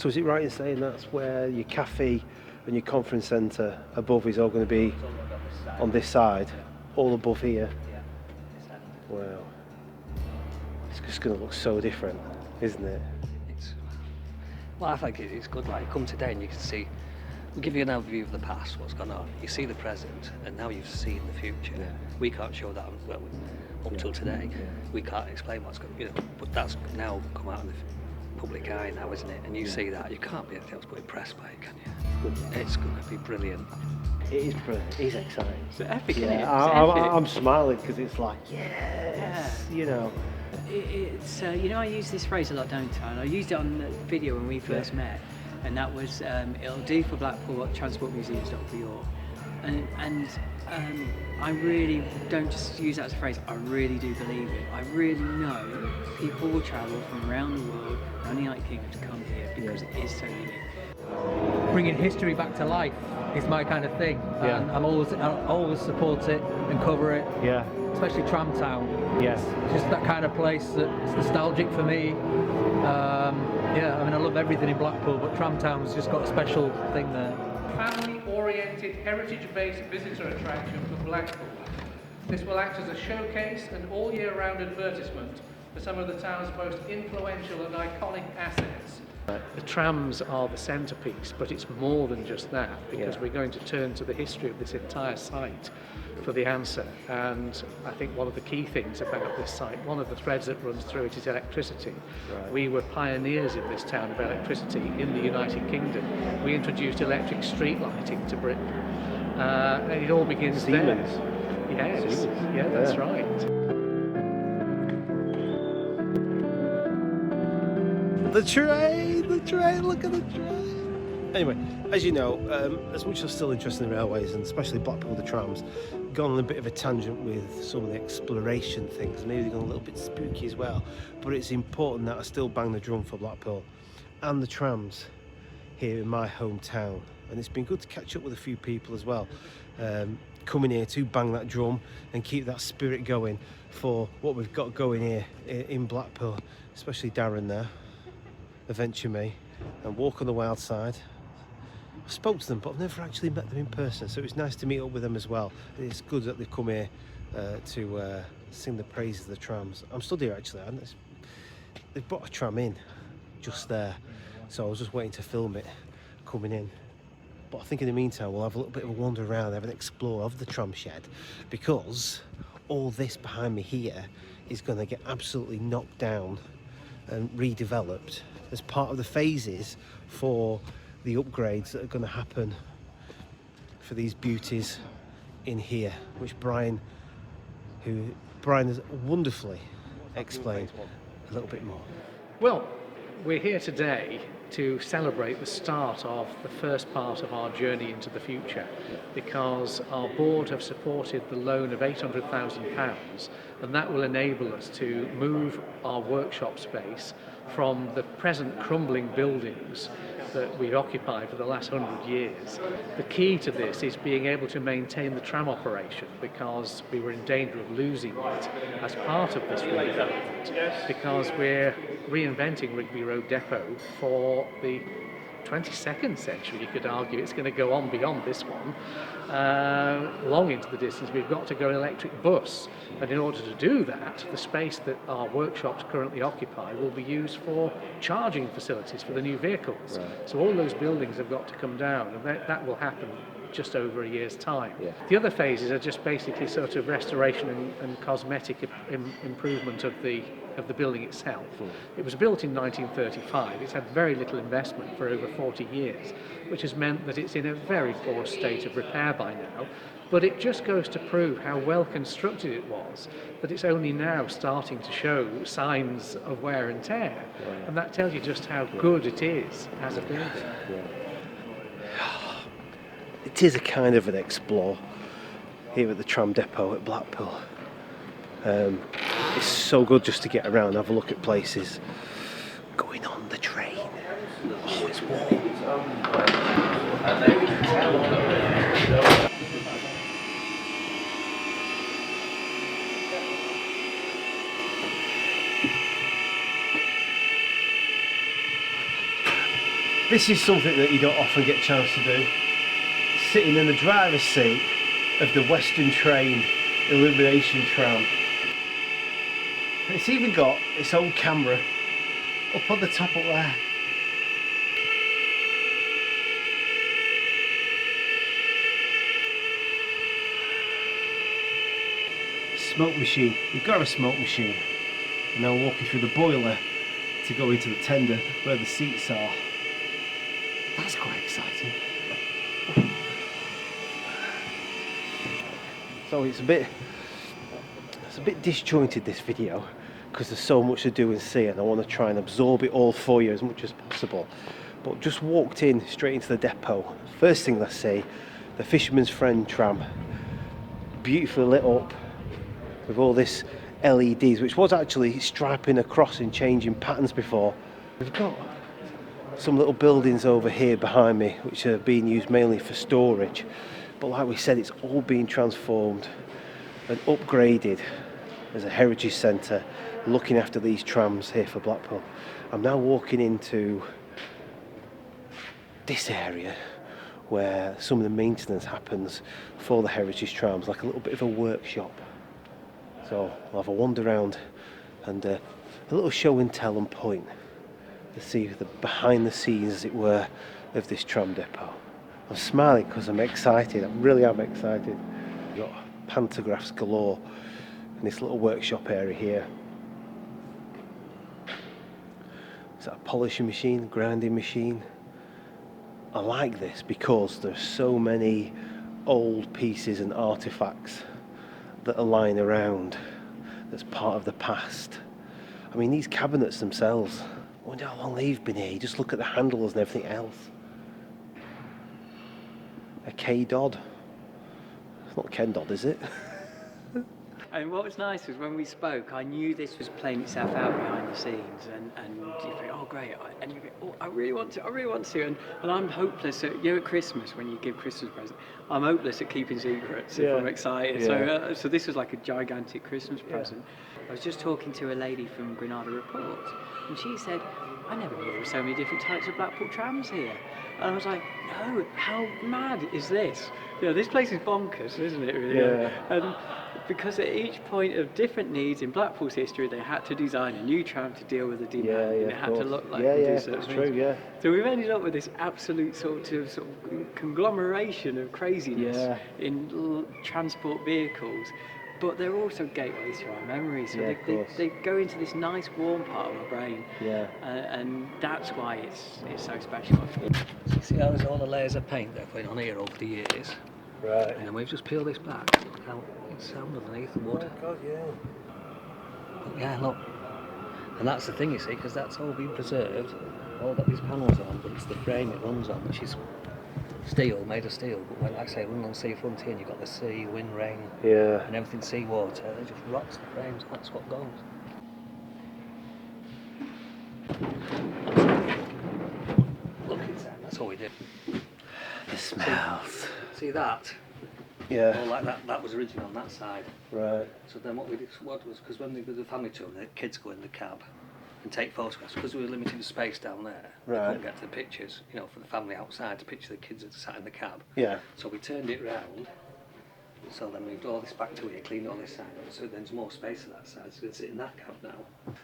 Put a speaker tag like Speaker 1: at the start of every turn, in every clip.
Speaker 1: So is it right in saying that's where your cafe and your conference centre above is all going to be on this side, all above here? Wow. It's just going to look so different, isn't it?
Speaker 2: Well, I think it's good. Like, come today and you can see, we'll give you an overview of the past, what's gone on. You see the present, and now you've seen the future.
Speaker 1: Yeah.
Speaker 2: We can't show that, well, up till today. Yeah. We can't explain what's going on, but that's now come out in the public eye now, isn't it? And you see that, you can't be anything else but impressed by it, can you? It's going to be brilliant.
Speaker 1: It is brilliant. It is exciting.
Speaker 3: It's epic,
Speaker 1: yeah,
Speaker 3: isn't it?
Speaker 1: I'm smiling because it's like, yes, you know.
Speaker 3: It's I use this phrase a lot downtown. I used it on the video when we first met, and that was it'll do for Blackpool what Transport Museum's done for York. And I really don't just use that as a phrase, I really do believe it. I really know people will travel from around the world, around the United Kingdom, to come here because it is so unique.
Speaker 4: Bringing history back to life is my kind of thing, and I always support it and cover it.
Speaker 1: Yeah.
Speaker 4: Especially Tramtown.
Speaker 1: Yes.
Speaker 4: Just that kind of place that's nostalgic for me. I mean, I love everything in Blackpool, but Tramtown's just got a special thing there.
Speaker 5: Family-oriented, heritage-based visitor attraction for Blackpool. This will act as a showcase and all-year-round advertisement for some of the town's most influential and iconic assets.
Speaker 6: The trams are the centrepiece, but it's more than just that, because we're going to turn to the history of this entire site for the answer. And I think one of the key things about this site, one of the threads that runs through it, is electricity. Right. We were pioneers in this town of electricity in the United Kingdom. We introduced electric street lighting to Britain. And it all begins
Speaker 1: Siemens.
Speaker 6: there. Yes,
Speaker 1: Siemens.
Speaker 6: yeah, that's right.
Speaker 1: The train, look at the train. Anyway, as you know, as much as I'm still interested in railways, and especially Blackpool, the trams, gone on a bit of a tangent with some of the exploration things, maybe they've gone a little bit spooky as well, but it's important that I still bang the drum for Blackpool and the trams here in my hometown. And it's been good to catch up with a few people as well, coming here to bang that drum and keep that spirit going for what we've got going here in Blackpool, especially Darren there, Adventure Me, and Walk on the Wild Side. I spoke to them, but I've never actually met them in person, so it was nice to meet up with them as well. It's good that they've come here to sing the praises of the trams. I'm stood here actually, and they've brought a tram in just there, so I was just waiting to film it coming in. But I think in the meantime we'll have a little bit of a wander around, have an explore of the tram shed, because all this behind me here is going to get absolutely knocked down and redeveloped as part of the phases for the upgrades that are going to happen for these beauties in here, which Brian has wonderfully explained a little bit more.
Speaker 6: Well, we're here today to celebrate the start of the first part of our journey into the future, because our board have supported the loan of £800,000, and that will enable us to move our workshop space from the present crumbling buildings that we've occupied for the last 100 years. The key to this is being able to maintain the tram operation, because we were in danger of losing it as part of this redevelopment, because we're reinventing Rigby Road Depot for the 22nd century. You could argue it's going to go on beyond this one, long into the distance. We've got to go electric bus, and in order to do that, the space that our workshops currently occupy will be used for charging facilities for the new vehicles. Right. So all those buildings have got to come down, and that will happen just over a year's time. Yeah. The other phases are just basically sort of restoration and cosmetic improvement of the building itself. It was built in 1935. It's had very little investment for over 40 years, which has meant that it's in a very poor state of repair by now. But it just goes to prove how well constructed it was, that it's only now starting to show signs of wear and tear. Right. And that tells you just how good it is as a building. Yeah.
Speaker 1: It is a kind of an explore here at the tram depot at Blackpool. It's so good just to get around, have a look at places. Going on the train. Oh, it's warm. This is something that you don't often get a chance to do. Sitting in the driver's seat of the Western Train illumination tram. And it's even got its own camera up on the top up there. Smoke machine. We've got a smoke machine. And now walking through the boiler to go into the tender where the seats are. That's quite exciting. So it's a bit disjointed, this video, because there's so much to do and see, and I want to try and absorb it all for you as much as possible. But just walked in straight into the depot. First thing I see, the Fisherman's Friend tram, beautifully lit up with all this LEDs, which was actually striping across and changing patterns before. We've got some little buildings over here behind me which are being used mainly for storage, but like we said, it's all being transformed and upgraded as a heritage centre looking after these trams here for Blackpool. I'm now walking into this area where some of the maintenance happens for the heritage trams, like a little bit of a workshop. So I'll have a wander around and a little show and tell and point to see the behind the scenes, as it were, of this tram depot. I'm smiling because I'm excited. I really am excited. We've got pantographs galore in this little workshop area here. Is that a polishing machine, grinding machine? I like this because there's so many old pieces and artifacts that are lying around that's part of the past. I mean, these cabinets themselves, I wonder how long they've been here. You just look at the handles and everything else. A K-Dodd. It's not Ken Dodd, is it?
Speaker 3: And what was nice was when we spoke, I knew this was playing itself out behind the scenes, and you think, oh great, and you go, oh, I really want to, and I'm hopeless at, at Christmas, when you give Christmas presents, I'm hopeless at keeping secrets if I'm excited. Yeah. So this was like a gigantic Christmas present. I was just talking to a lady from Granada Reports, and she said, I never knew there were so many different types of Blackpool trams here. And I was like, no, how mad is this? This place is bonkers, isn't it, really?
Speaker 1: Yeah.
Speaker 3: And because at each point of different needs in Blackpool's history, they had to design a new tram to deal with the demand, and it had to look like
Speaker 1: that's true.
Speaker 3: So we've ended up with this absolute sort of conglomeration of craziness in transport vehicles. But they're also gateways to our memories, so they go into this nice warm part of our brain, and that's why it's so special.
Speaker 2: So you see how there's all the layers of paint that are going on here over the years?
Speaker 1: Right.
Speaker 2: And then we've just peeled this back. Look how it's sound underneath the wood.
Speaker 1: Oh God, yeah.
Speaker 2: But yeah, look. And that's the thing, you see, because that's all been preserved. All got these panels on, but it's the frame it runs on, which is steel, made of steel. But when, like I say, running on sea frontier, and you've got the sea, wind, rain, and everything seawater, it just rots the frames. That's what goes. Look inside, that's all we did.
Speaker 1: The smells.
Speaker 2: See that?
Speaker 1: Yeah.
Speaker 2: All like that was original on that side.
Speaker 1: Right.
Speaker 2: So then what we did was, because when we did the family tour, the kids go in the cab and take photographs, because we were limited to space down there. We couldn't get to the pictures, for the family outside to picture the kids that sat in the cab.
Speaker 1: Yeah.
Speaker 2: So we turned it round. So then moved all this back to here, cleaned all this side up, so there's more space on that side, so you can sit in that cab now.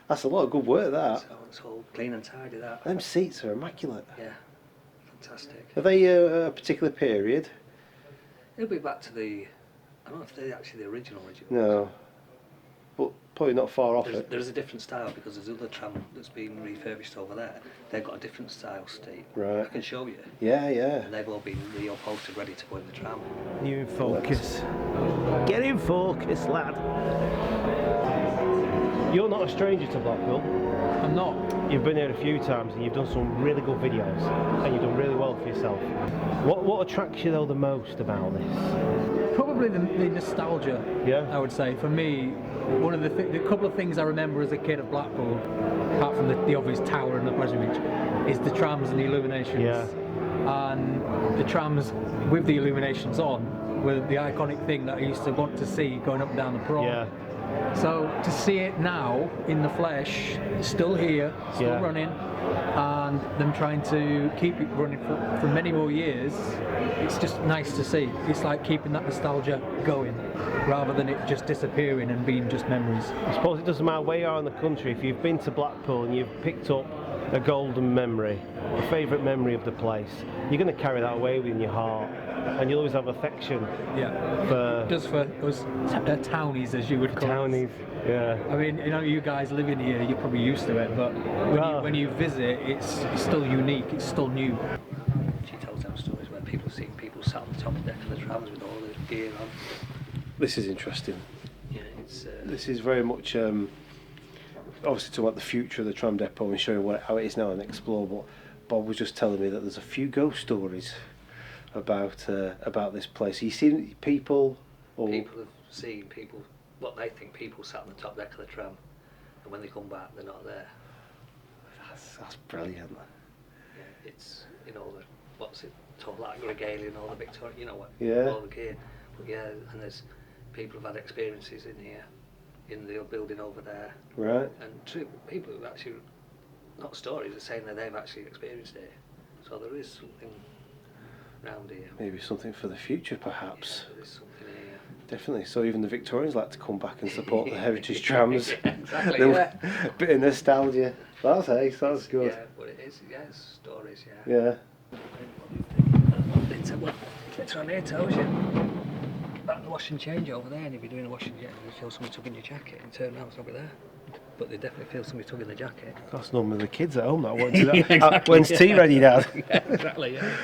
Speaker 1: That's a lot of good work, that.
Speaker 2: So it's all clean and tidy, that.
Speaker 1: Them seats are immaculate.
Speaker 2: Yeah, fantastic.
Speaker 1: Are they a particular period?
Speaker 2: It'll be back to the, I don't know if they're actually the original.
Speaker 1: No. But probably not far off it.
Speaker 2: There's a different style, because there's another tram that's been refurbished over there. They've got a different style seat.
Speaker 1: Right.
Speaker 2: I can show you.
Speaker 1: Yeah.
Speaker 2: And they've all been reupholstered, ready to go in the tram.
Speaker 1: You in focus. Get in focus, lad. You're not a stranger to Blackpool.
Speaker 4: I'm not.
Speaker 1: You've been here a few times and you've done some really good videos and you've done really well for yourself. What attracts you though the most about this?
Speaker 4: Probably the nostalgia.
Speaker 1: Yeah.
Speaker 4: I would say for me, one of the couple of things I remember as a kid of Blackpool, apart from the obvious tower and the presbytery, is the trams and the illuminations.
Speaker 1: Yeah.
Speaker 4: And the trams with the illuminations on were the iconic thing that I used to want to see going up and down the prom.
Speaker 1: Yeah.
Speaker 4: So to see it now in the flesh, it's still here, still
Speaker 1: Yeah.
Speaker 4: running, and them trying to keep it running for many more years, it's just nice to see. It's like keeping that nostalgia going, rather than it just disappearing and being just memories.
Speaker 1: I suppose it doesn't matter where you are in the country, if you've been to Blackpool and you've picked up a golden memory, a favourite memory of the place, you're going to carry that away within your heart, and you'll always have affection for
Speaker 4: Just for us townies, as you would call
Speaker 1: townies. Yeah.
Speaker 4: I mean, you know, you guys living here, you're probably used to it, but when you visit, it's still unique, it's still new.
Speaker 2: She tells them stories where people see people sat on the top of the deck of the trams with all the gear on.
Speaker 1: This is interesting.
Speaker 2: Yeah, it's
Speaker 1: This is very much obviously talking about the future of the tram depot and showing how it is now and explore. But Bob was just telling me that there's a few ghost stories about this place. Have you seen people? Or
Speaker 2: people have seen people, what they think people sat on the top deck of the tram, and when they come back, they're not there.
Speaker 1: That's brilliant.
Speaker 2: Yeah, it's, you know, what's it called, like regalia and all the Victorian, you know what,
Speaker 1: Yeah.
Speaker 2: all the gear. But yeah, and there's people who've had experiences in here, in the building over there.
Speaker 1: Right.
Speaker 2: And true, people who've actually, not stories, are saying that they've actually experienced it. So there is something round here.
Speaker 1: Maybe something for the future, perhaps.
Speaker 2: Yeah, there is something here.
Speaker 1: Definitely. So even the Victorians like to come back and support the heritage trams.
Speaker 2: Yeah, exactly, yeah.
Speaker 1: Bit of nostalgia. That's ace. That's good.
Speaker 2: Yeah, but it is, yeah, it's stories, yeah.
Speaker 1: Yeah.
Speaker 2: It's on here tells you about the wash and change over there, and if you're doing a wash and change, you feel somebody tugging your jacket and turn around, it's over there. But they definitely feel somebody tugging the jacket.
Speaker 1: That's normally the kids at home that want to do that.
Speaker 2: Yeah, exactly,
Speaker 1: When's tea ready, Dad?
Speaker 2: Yeah, exactly, yeah.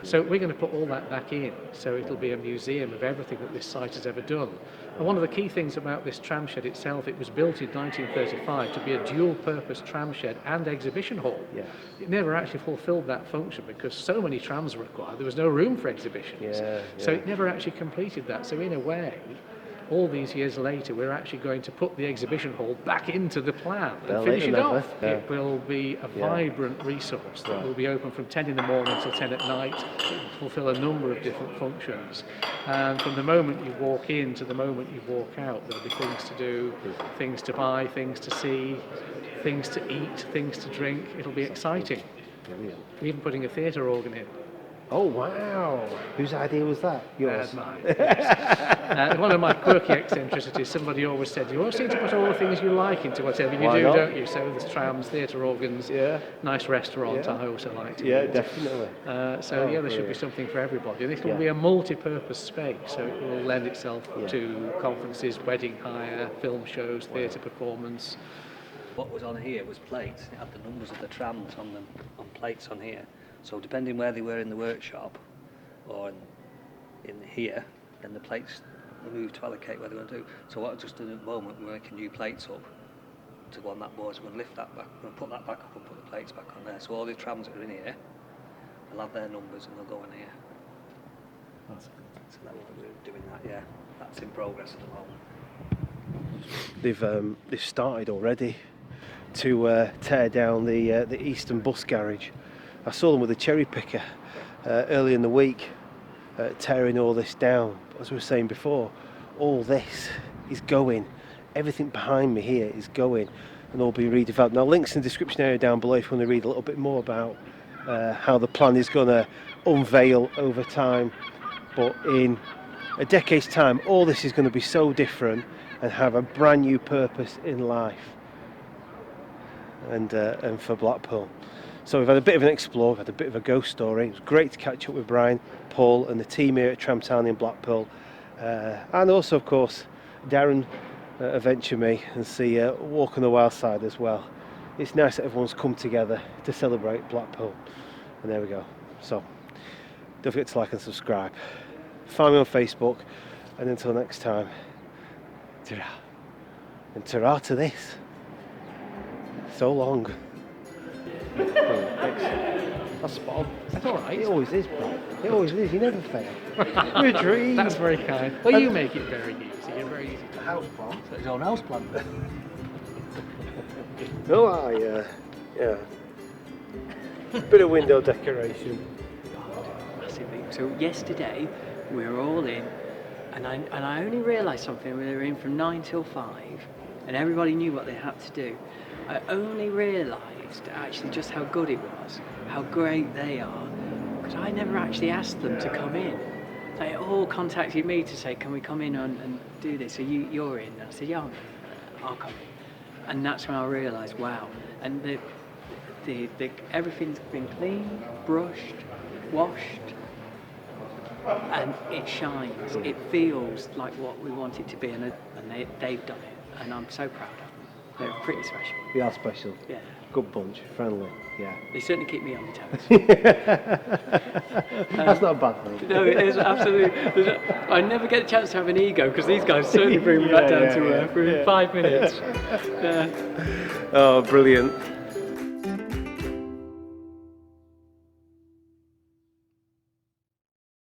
Speaker 6: So we're going to put all that back in, so it'll be a museum of everything that this site has ever done. And one of the key things about this tram shed itself, it was built in 1935 to be a dual-purpose tram shed and exhibition hall.
Speaker 1: Yes.
Speaker 6: It never actually fulfilled that function because so many trams were required, there was no room for exhibitions. So it never actually completed that. So in a way, all these years later, we're actually going to put the exhibition hall back into the plan and finish it off.
Speaker 1: Yeah.
Speaker 6: It will be a vibrant resource that will be open from 10 in the morning till 10 at night. It will fulfill a number of different functions. And from the moment you walk in to the moment you walk out, there'll be things to do, things to buy, things to see, things to eat, things to drink. It'll be exciting.
Speaker 1: Brilliant.
Speaker 6: We're even putting a theatre organ in.
Speaker 1: Oh, wow. Whose idea was that? Yours?
Speaker 6: Mine. Yes. One of my quirky eccentricities, somebody always said, you always seem to put all the things you like into whatever you
Speaker 1: Why
Speaker 6: do,
Speaker 1: not?
Speaker 6: don't you? So there's trams, theatre organs, nice restaurant,
Speaker 1: Yeah.
Speaker 6: I also like to
Speaker 1: Yeah,
Speaker 6: eat.
Speaker 1: definitely.
Speaker 6: So yeah, there should be
Speaker 1: brilliant.
Speaker 6: something for everybody. And it will
Speaker 1: Yeah.
Speaker 6: be a multi-purpose space, so it will lend itself
Speaker 1: Yeah.
Speaker 6: to conferences, wedding hire, film shows, theatre performance.
Speaker 2: What was on here was plates. It had the numbers of the trams on them, on plates on here. So depending where they were in the workshop or in here, then the plates were moved to allocate where they were going to do. So what I've just done at the moment, we're making new plates up to go on that board. So we're going to lift that back, we're going to put that back up and put the plates back on there. So all the trams that are in here, they'll have their numbers and they'll go in here.
Speaker 1: That's good.
Speaker 2: So that we're doing that, yeah. That's in progress at the moment.
Speaker 1: They've started already to tear down the Eastern bus garage. I saw them with a cherry picker early in the week, tearing all this down. As we were saying before, all this is going. Everything behind me here is going and all being redeveloped. Now, links in the description area down below if you want to read a little bit more about how the plan is going to unveil over time. But in a decade's time, all this is going to be so different and have a brand new purpose in life and for Blackpool. So we've had a bit of an explore, we've had a bit of a ghost story. It was great to catch up with Brian, Paul and the team here at Tramtown in Blackpool. And also, of course, Darren adventure me and see Walk on the Wild Side as well. It's nice that everyone's come together to celebrate Blackpool. And there we go. So don't forget to like and subscribe. Find me on Facebook. And until next time, ta-ra. And ta-ra to this. So long. That's spot on.
Speaker 6: That's all right.
Speaker 1: It always is, bro. It always is. You never fail. You're a dream.
Speaker 6: That's very kind. Well, you make it very easy. You're very easy to
Speaker 1: house plant.
Speaker 2: So his own house plant.
Speaker 1: Oh, yeah. Bit of window decoration.
Speaker 3: Massively. So yesterday we were all in And I only realised something when they were in from 9 till 5, and everybody knew what they had to do. I only realised actually just how good it was, how great they are, because I never actually asked them to come in. They all contacted me to say, can we come in and do this? So you're in? And I said, yeah, I'll come in. And that's when I realised, wow. And the everything's been cleaned, brushed, washed, and it shines. It feels like what we want it to be, and they've done it, and I'm so proud of them. They're pretty special.
Speaker 1: We are special.
Speaker 3: Yeah.
Speaker 1: Good bunch, friendly. Yeah.
Speaker 3: They certainly keep me on the toes.
Speaker 1: That's not a bad thing.
Speaker 3: No, it is absolutely. I never get a chance to have an ego because these guys certainly bring me back down to earth within 5 minutes. Yeah.
Speaker 1: Oh, brilliant.